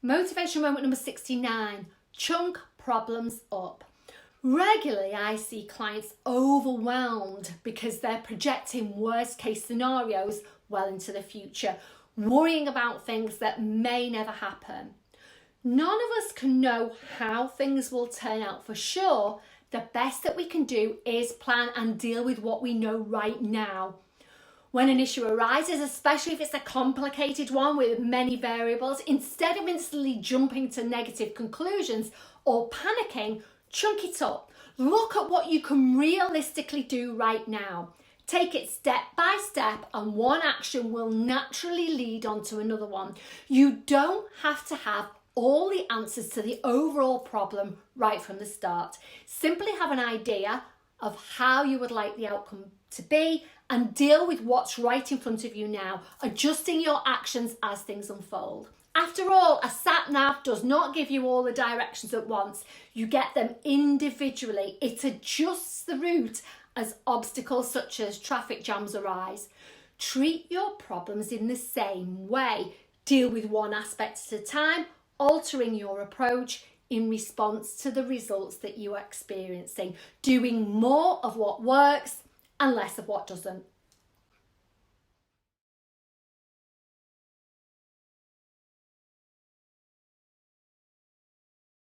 Motivational moment number 69, chunk problems up. Regularly, I see clients overwhelmed because they're projecting worst case scenarios well into the future, worrying about things that may never happen. None of us can know how things will turn out for sure. The best that we can do is plan and deal with what we know right now. When an issue arises, especially if it's a complicated one with many variables, instead of instantly jumping to negative conclusions or panicking, chunk it up. Look at what you can realistically do right now. Take it step by step, and one action will naturally lead on to another one. You don't have to have all the answers to the overall problem right from the start. Simply have an idea of how you would like the outcome to be and deal with what's right in front of you now, adjusting your actions as things unfold. After all, a SatNav does not give you all the directions at once. You get them individually. It adjusts the route as obstacles such as traffic jams arise. Treat your problems in the same way. Deal with one aspect at a time, altering your approach in response to the results that you are experiencing, doing more of what works and less of what doesn't.